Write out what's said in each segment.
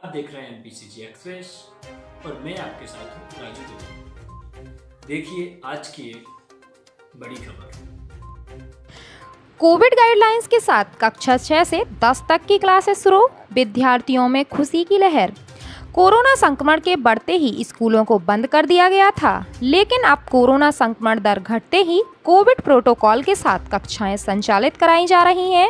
आप देख रहे हैं एनपीसीजी एक्सप्रेस और मैं आपके साथ हूँ राजू दुबे। देखिए आज की एक बड़ी खबर। कोविड गाइडलाइंस के साथ कक्षा 6 से 10 तक की क्लासेस शुरू, विद्यार्थियों में खुशी की लहर। कोरोना संक्रमण के बढ़ते ही स्कूलों को बंद कर दिया गया था, लेकिन अब कोरोना संक्रमण दर घटते ही कोविड प्रोटोकॉल के साथ कक्षाएं संचालित कराई जा रही हैं।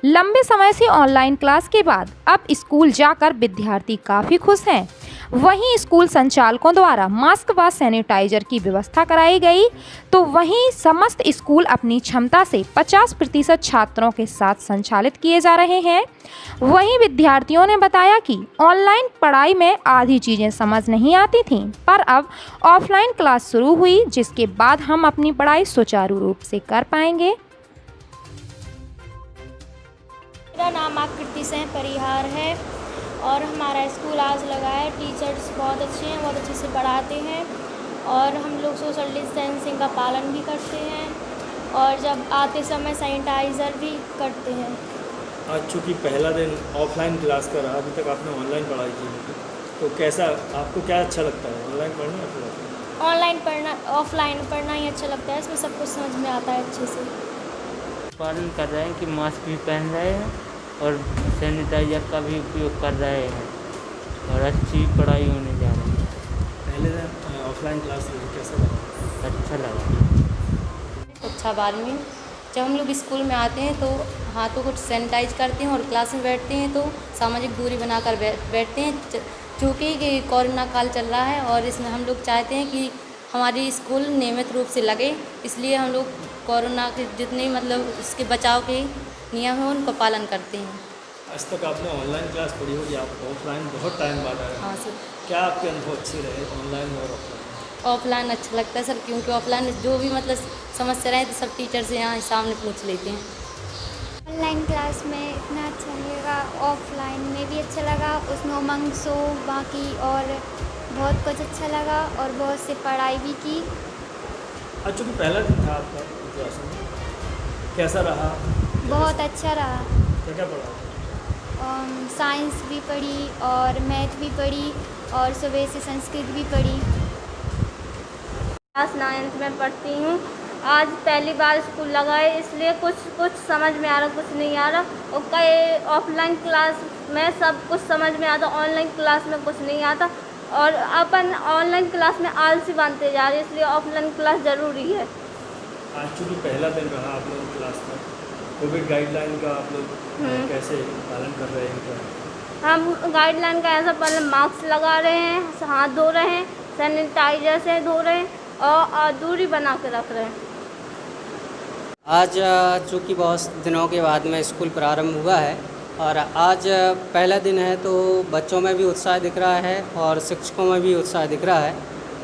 लंबे समय से ऑनलाइन क्लास के बाद अब स्कूल जाकर विद्यार्थी काफ़ी खुश हैं। वहीं स्कूल संचालकों द्वारा मास्क व सैनिटाइजर की व्यवस्था कराई गई, तो वहीं समस्त स्कूल अपनी क्षमता से 50% छात्रों के साथ संचालित किए जा रहे हैं। वहीं विद्यार्थियों ने बताया कि ऑनलाइन पढ़ाई में आधी चीज़ें समझ नहीं आती थीं, पर अब ऑफलाइन क्लास शुरू हुई, जिसके बाद हम अपनी पढ़ाई सुचारू रूप से कर पाएंगे। मेरा नाम आकृति सिंह परिहार है और हमारा स्कूल आज लगा है। टीचर्स बहुत अच्छे हैं, बहुत अच्छे से पढ़ाते हैं और हम लोग सोशल डिस्टेंसिंग का पालन भी करते हैं और जब आते समय सैनिटाइज़र भी करते हैं। आज चूँकि पहला दिन ऑफलाइन क्लास का रहा, अभी तक आपने ऑनलाइन पढ़ाई की, तो कैसा आपको क्या अच्छा लगता है, ऑनलाइन पढ़ना या फिर ऑफलाइन? ऑनलाइन पढ़ना, ऑफलाइन पढ़ना ही अच्छा लगता है। इसमें सब कुछ समझ में आता है अच्छे से। पालन कर रहे हैं कि मास्क भी पहन रहे हैं और सैनिटाइजर का भी उपयोग कर रहे हैं और अच्छी पढ़ाई होने जा रही है। पहले दिन ऑफलाइन क्लास कैसा लगा? अच्छा लगा। कक्षा 12वीं जब हम लोग स्कूल में आते हैं तो हाथों को सैनिटाइज करते हैं और क्लास में बैठते हैं तो सामाजिक दूरी बनाकर बैठते हैं, चूँकि कोरोना काल चल रहा है और इसमें हम लोग चाहते हैं कि हमारी स्कूल नियमित रूप से लगे, इसलिए हम लोग कोरोना के जितने इसके बचाव के नियम हैं उनका पालन करते हैं। आज तक आपने ऑनलाइन क्लास पढ़ी होगी, आप ऑफलाइन बहुत टाइम बाद आए। हाँ सर। क्या आपके अनुभव अच्छे रहे ऑनलाइन और ऑफलाइन? ऑफलाइन अच्छा लगता है सर, क्योंकि ऑफलाइन जो भी समस्या रहे तो सब टीचर से यहाँ सामने पूछ लेते हैं। ऑनलाइन क्लास में इतना अच्छा नहीं लगा, ऑफलाइन में भी अच्छा लगा। उसमें उमंग सो बाकी और बहुत कुछ अच्छा लगा और बहुत से पढ़ाई भी की। आज चूँकि पहला दिन था आपका क्लास में, कैसा रहा? बहुत अच्छा रहा। क्या क्या पढ़ा? साइंस भी पढ़ी और मैथ भी पढ़ी और सुबह से संस्कृत भी पढ़ी। क्लास 9th में पढ़ती हूँ। आज पहली बार स्कूल लगा है, इसलिए कुछ समझ में आ रहा, कुछ नहीं आ रहा। और कई ऑफलाइन क्लास में सब कुछ समझ में आता, ऑनलाइन क्लास में कुछ नहीं आता और अपन ऑनलाइन क्लास में आलसी बनते जा रहे हैं, इसलिए ऑफलाइन क्लास ज़रूरी है। आज चूँकि पहला दिन रहा आप लोग क्लास में, कोविड गाइडलाइन का आप लोग कैसे पालन कर रहे हैं? क्या हम गाइडलाइन का ऐसा पालन, मास्क लगा रहे हैं, हाथ धो रहे हैं, सैनिटाइजर से धो रहे हैं और दूरी बना के रख रहे हैं। आज चूँकि बहुत दिनों के बाद में स्कूल प्रारंभ हुआ है और आज पहला दिन है, तो बच्चों में भी उत्साह दिख रहा है और शिक्षकों में भी उत्साह दिख रहा है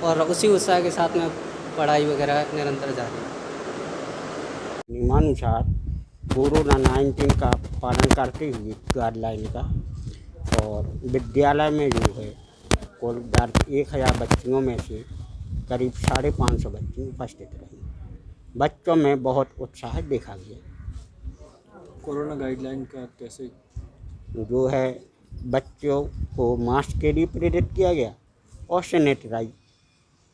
और उसी उत्साह के साथ में पढ़ाई वगैरह निरंतर जारी है। नियमानुसार कोरोना 19 का पालन करते हुए गाइडलाइन का, और विद्यालय में जो है कुल 1000 बच्चियों में से करीब 550 बच्चे उपस्थित रहे। बच्चों में बहुत उत्साह देखा गया। कोरोना गाइडलाइन का कैसे जो है बच्चों को मास्क के लिए प्रेरित किया गया और सैनिटाइज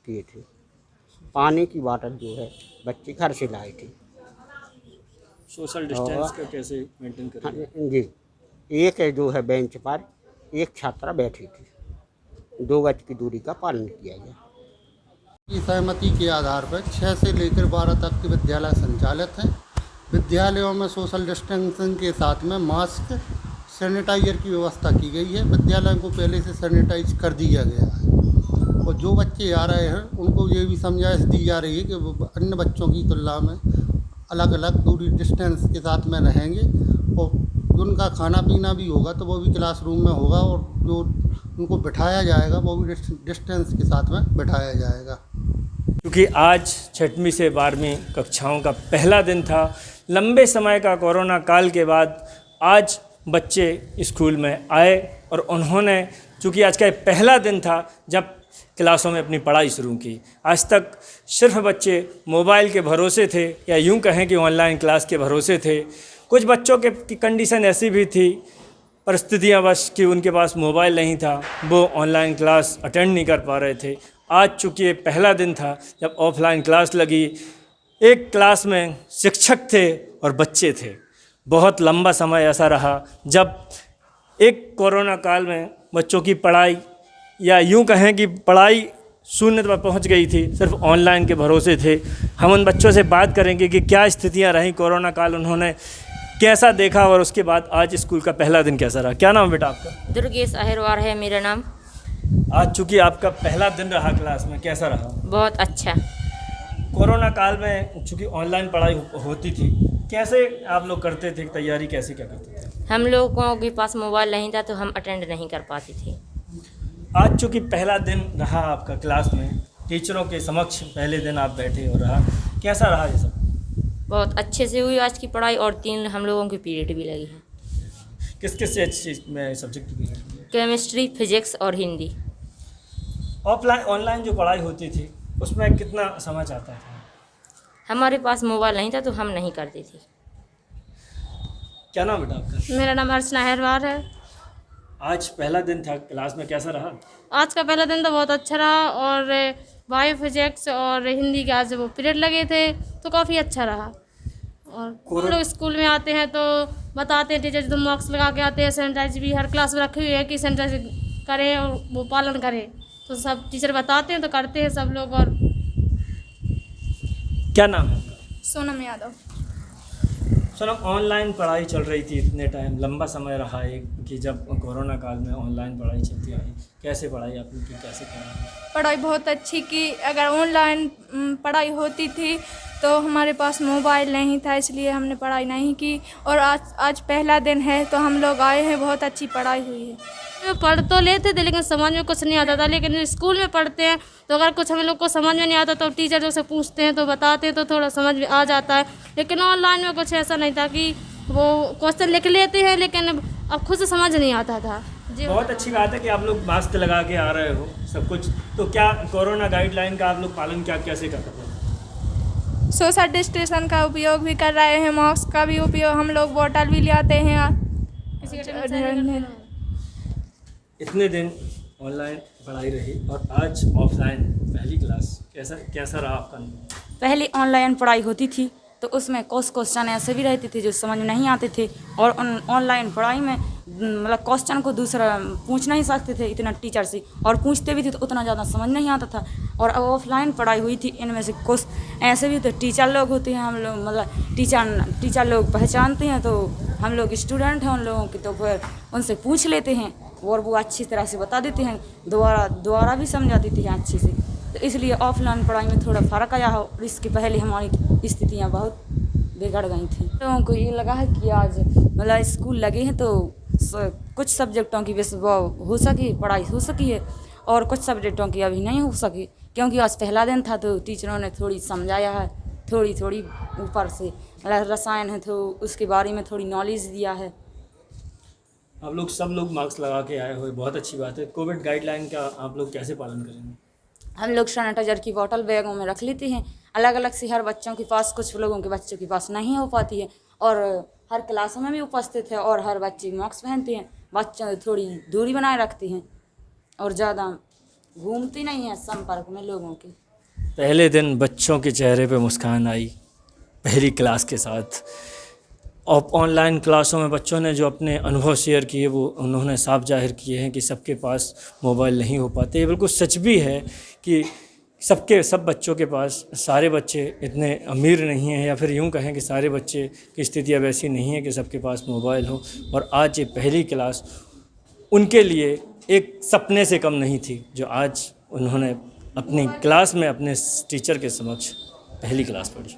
किए थे। पानी की बोतल जो है बच्चे घर से लाए थे। सोशल डिस्टेंस का कैसे मेंटेन करें? हाँ जी, एक है जो है बेंच पर एक छात्रा बैठी थी, 2 गज की दूरी का पालन किया गया। की सहमति के आधार पर 6 से लेकर 12 तक के विद्यालय संचालित हैं। विद्यालयों में सोशल डिस्टेंसिंग के साथ में मास्क, सैनिटाइजर की व्यवस्था की गई है। विद्यालय को पहले से सैनिटाइज कर दिया गया है और जो बच्चे आ रहे हैं उनको ये भी समझाइश दी जा रही है कि वो अन्य बच्चों की तुलना में अलग अलग दूरी डिस्टेंस के साथ में रहेंगे और जो उनका खाना पीना भी होगा तो वो भी क्लासरूम में होगा और जो उनको बिठाया जाएगा वो भी डिस्टेंस के साथ में बिठाया जाएगा। क्योंकि आज 6वीं से 12वीं कक्षाओं का पहला दिन था, लंबे समय का कोरोना काल के बाद आज बच्चे स्कूल में आए और उन्होंने, चूँकि आज का पहला दिन था जब क्लासों में अपनी पढ़ाई शुरू की। आज तक सिर्फ बच्चे मोबाइल के भरोसे थे या यूं कहें कि ऑनलाइन क्लास के भरोसे थे। कुछ बच्चों की कंडीशन ऐसी भी थी परिस्थितियाँ बस कि उनके पास मोबाइल नहीं था, वो ऑनलाइन क्लास अटेंड नहीं कर पा रहे थे। आज चूँकि ये पहला दिन था जब ऑफलाइन क्लास लगी, एक क्लास में शिक्षक थे और बच्चे थे। बहुत लंबा समय ऐसा रहा जब एक कोरोना काल में बच्चों की पढ़ाई, या यूँ कहें कि पढ़ाई शून्य पर पहुंच गई थी, सिर्फ ऑनलाइन के भरोसे थे। हम उन बच्चों से बात करेंगे कि क्या स्थितियां रहीं, कोरोना काल उन्होंने कैसा देखा और उसके बाद आज स्कूल का पहला दिन कैसा रहा। क्या नाम बेटा आपका? दुर्गेश अहिरवार है मेरा नाम। आज चूँकि आपका पहला दिन रहा क्लास में, कैसा रहा? बहुत अच्छा। कोरोना काल में चूँकि ऑनलाइन पढ़ाई होती थी, कैसे आप लोग करते थे, तैयारी कैसे क्या करते थे? हम लोगों के पास मोबाइल नहीं था तो हम अटेंड नहीं कर पाते थे। आज चूँकि पहला दिन रहा आपका क्लास में, टीचरों के समक्ष पहले दिन आप बैठे और रहा, कैसा रहा ये सब? बहुत अच्छे से हुई आज की पढ़ाई और 3 हम लोगों की पीरियड भी लगी है। किस किस चीज़ में सब्जेक्ट की? केमिस्ट्री, फिजिक्स और हिंदी। ऑफलाइन ऑनलाइन जो पढ़ाई होती थी उसमें कितना समझ आता था? हमारे पास मोबाइल नहीं था तो हम नहीं करते थे। क्या नाम बेटा आपका? मेरा नाम अर्चना अहिरवार है। आज पहला दिन था क्लास में, कैसा रहा? आज का पहला दिन तो बहुत अच्छा रहा, और बायो फिजिक्स और हिंदी के आज वो पीरियड लगे थे तो काफ़ी अच्छा रहा। और हम लोग स्कूल में आते हैं तो बताते हैं टीचर, तो मास्क लगा के आते हैं। सैनिटाइज भी हर क्लास में रखी हुई है कि सैनिटाइज करें और वो पालन करें, तो सब टीचर बताते हैं तो करते हैं सब लोग। और क्या नाम है आपका? सोनम यादव। सनम, ऑनलाइन पढ़ाई चल रही थी इतने टाइम, लंबा समय रहा एक कि जब कोरोना काल में ऑनलाइन पढ़ाई चलती आई, कैसे पढ़ाई आपने की, कैसे पढ़ाई? पढ़ाई बहुत अच्छी की। अगर ऑनलाइन पढ़ाई होती थी तो हमारे पास मोबाइल नहीं था, इसलिए हमने पढ़ाई नहीं की। और आज पहला दिन है तो हम लोग आए हैं, बहुत अच्छी पढ़ाई हुई है। पढ़ तो लेते थे लेकिन समझ में कुछ नहीं आता था, लेकिन स्कूल में पढ़ते हैं तो अगर कुछ हम लोग को समझ में नहीं आता तो टीचर से पूछते हैं तो बताते हैं तो थोड़ा समझ में आ जाता है। लेकिन ऑनलाइन में कुछ ऐसा नहीं था कि वो क्वेश्चन लिख लेते हैं लेकिन अब खुद से समझ नहीं आता था। जी, बहुत अच्छी बात है कि आप लोग मास्क लगा के आ रहे हो सब कुछ। तो क्या कोरोना गाइडलाइन का आप लोग पालन कैसे कर रहे हो? सोशल डिस्टेंस का उपयोग भी कर रहे हैं, मास्क का भी उपयोग, हम लोग बोतल भी ले आते हैं। इतने दिन ऑनलाइन पढ़ाई रही और आज ऑफलाइन पहली क्लास, कैसा रहा आपका? पहले ऑनलाइन पढ़ाई होती थी तो उसमें क्वेश्चन ऐसे भी रहते थे जो समझ में नहीं आते थे, और ऑनलाइन पढ़ाई में मतलब क्वेश्चन को दूसरा पूछ नहीं सकते थे इतना टीचर से, और पूछते भी थे तो उतना ज़्यादा समझ नहीं आता था। और अब ऑफलाइन पढ़ाई हुई थी, इनमें से कुछ ऐसे भी तो टीचर लोग होते हैं, हम लोग मतलब टीचर लोग पहचानते हैं तो हम लोग स्टूडेंट हैं उन लोगों के, तो फिर उनसे पूछ लेते हैं और वो अच्छी तरह से बता देते हैं, दोबारा भी समझा देते हैं अच्छे से। तो इसलिए ऑफलाइन पढ़ाई में थोड़ा फ़र्क आया है, और इसके पहले हमारी स्थितियाँ बहुत बिगड़ गई थी। लोगों को ये लगा है कि आज मतलब स्कूल लगे हैं तो कुछ सब्जेक्टों की हो सकी पढ़ाई हो सकी है, और कुछ सब्जेक्टों की अभी नहीं हो सकी, क्योंकि आज पहला दिन था तो टीचरों ने थोड़ी समझाया है, थोड़ी ऊपर से रसायन है तो उसके बारे में थोड़ी नॉलेज दिया है। आप लोग सब लोग मास्क लगा के आए हुए, बहुत अच्छी बात है। कोविड गाइडलाइन का आप लोग कैसे पालन करेंगे? हम लोग सैनिटाइजर की बोतल बैगों में रख लेते हैं अलग अलग से, हर बच्चों के पास, कुछ लोगों के बच्चों के पास नहीं हो पाती है, और हर क्लासों में भी उपस्थित है, और हर बच्चे मास्क पहनते हैं, बच्चों थोड़ी दूरी बनाए रखते हैं और ज़्यादा घूमते नहीं हैं संपर्क में लोगों के। पहले दिन बच्चों के चेहरे पे मुस्कान आई पहली क्लास के साथ, और ऑनलाइन क्लासों में बच्चों ने जो अपने अनुभव शेयर किए वो उन्होंने साफ जाहिर किए हैं कि सबके पास मोबाइल नहीं हो पाते। ये बिल्कुल सच भी है कि सब बच्चों के पास, सारे बच्चे इतने अमीर नहीं हैं, या फिर यूँ कहें कि सारे बच्चे की स्थितियाँ वैसी नहीं है कि सबके पास मोबाइल हो। और आज ये पहली क्लास उनके लिए एक सपने से कम नहीं थी जो आज उन्होंने अपनी क्लास में अपने टीचर के समक्ष पहली क्लास पढ़ी।